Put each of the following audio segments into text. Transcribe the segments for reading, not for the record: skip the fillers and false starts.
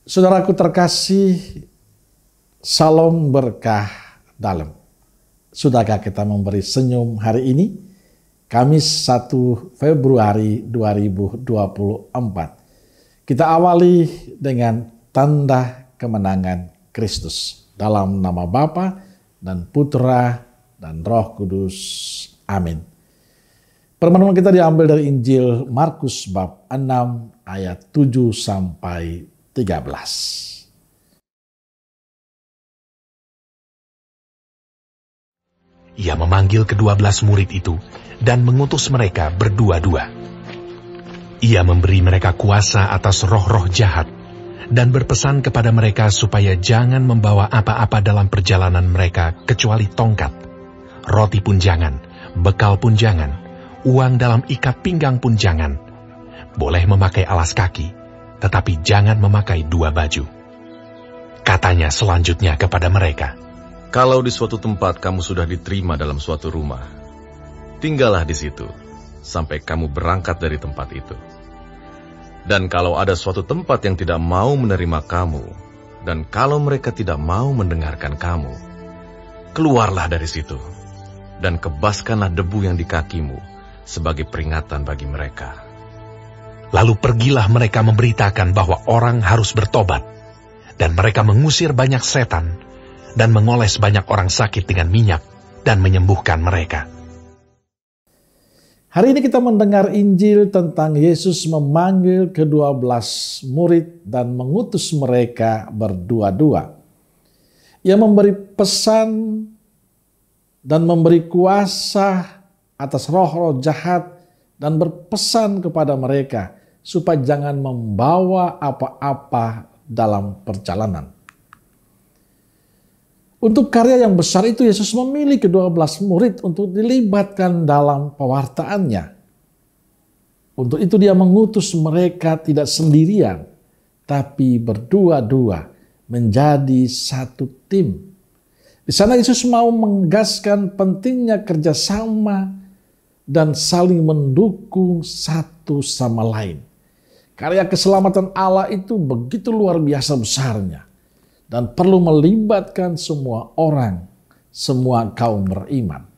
Saudaraku terkasih, salam berkah dalam. Sudahkah kita memberi senyum hari ini? Kamis 1 Februari 2024. Kita awali dengan tanda kemenangan Kristus. Dalam nama Bapa dan Putra dan Roh Kudus. Amin. Permenungan kita diambil dari Injil Markus bab 6 ayat 7 sampai 13. Ia memanggil ke-12 murid itu dan mengutus mereka berdua-dua. Ia memberi mereka kuasa atas roh-roh jahat dan berpesan kepada mereka supaya jangan membawa apa-apa dalam perjalanan mereka kecuali tongkat, roti pun jangan, bekal pun jangan, uang dalam ikat pinggang pun jangan. Boleh memakai alas kaki, tetapi jangan memakai 2 baju. Katanya selanjutnya kepada mereka, "Kalau di suatu tempat kamu sudah diterima dalam suatu rumah, tinggallah di situ sampai kamu berangkat dari tempat itu. Dan kalau ada suatu tempat yang tidak mau menerima kamu, dan kalau mereka tidak mau mendengarkan kamu, keluarlah dari situ, dan kebaskanlah debu yang di kakimu sebagai peringatan bagi mereka." Lalu pergilah mereka memberitakan bahwa orang harus bertobat, dan mereka mengusir banyak setan, dan mengoles banyak orang sakit dengan minyak, dan menyembuhkan mereka. Hari ini kita mendengar Injil tentang Yesus memanggil ke-12 murid dan mengutus mereka berdua-dua. Ia memberi pesan dan memberi kuasa atas roh-roh jahat dan berpesan kepada mereka supaya jangan membawa apa-apa dalam perjalanan. Untuk karya yang besar itu Yesus memilih ke-12 murid untuk dilibatkan dalam pewartaannya. Untuk itu dia mengutus mereka tidak sendirian, tapi berdua-dua menjadi satu tim. Di sana Yesus mau menegaskan pentingnya kerjasama dan saling mendukung satu sama lain. Karya keselamatan Allah itu begitu luar biasa besarnya dan perlu melibatkan semua orang, semua kaum beriman.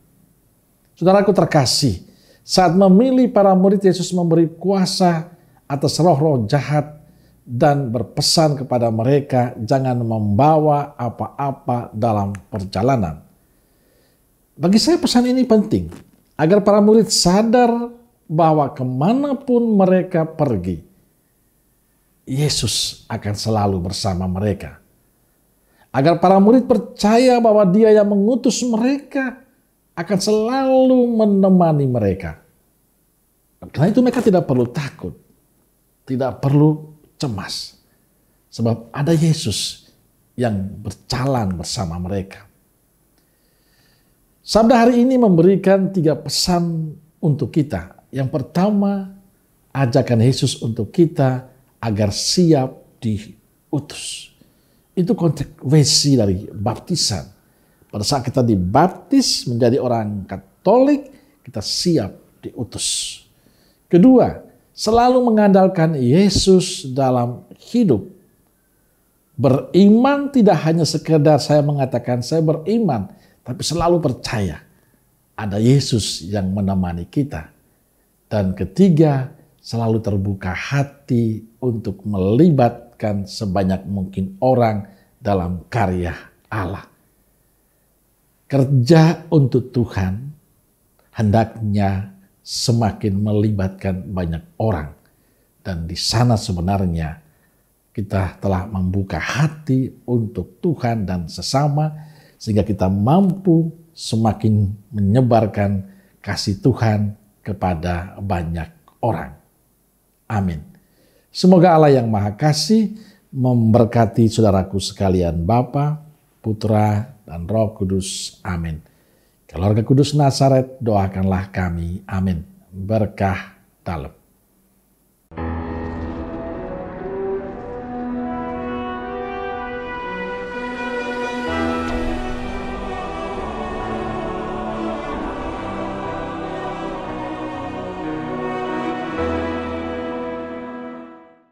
Saudaraku terkasih, saat memilih para murid, Yesus memberi kuasa atas roh-roh jahat dan berpesan kepada mereka jangan membawa apa-apa dalam perjalanan. Bagi saya pesan ini penting, agar para murid sadar bahwa kemanapun mereka pergi, Yesus akan selalu bersama mereka. Agar para murid percaya bahwa Dia yang mengutus mereka akan selalu menemani mereka. Karena itu mereka tidak perlu takut, tidak perlu cemas. Sebab ada Yesus yang berjalan bersama mereka. Sabda hari ini memberikan 3 pesan untuk kita. Yang pertama, ajakan Yesus untuk kita agar siap diutus. Itu konsekuensi dari baptisan. Pada saat kita dibaptis menjadi orang Katolik, kita siap diutus. Kedua, selalu mengandalkan Yesus dalam hidup. Beriman tidak hanya sekedar saya mengatakan saya beriman, tapi selalu percaya ada Yesus yang menemani kita. Dan ketiga, selalu terbuka hati untuk melibatkan sebanyak mungkin orang dalam karya Allah. Kerja untuk Tuhan hendaknya semakin melibatkan banyak orang. Dan di sana sebenarnya kita telah membuka hati untuk Tuhan dan sesama, sehingga kita mampu semakin menyebarkan kasih Tuhan kepada banyak orang. Amin. Semoga Allah yang Maha Kasih memberkati saudaraku sekalian, Bapa, Putra, dan Roh Kudus. Amin. Keluarga Kudus Nazaret, doakanlah kami. Amin. Berkah dalam.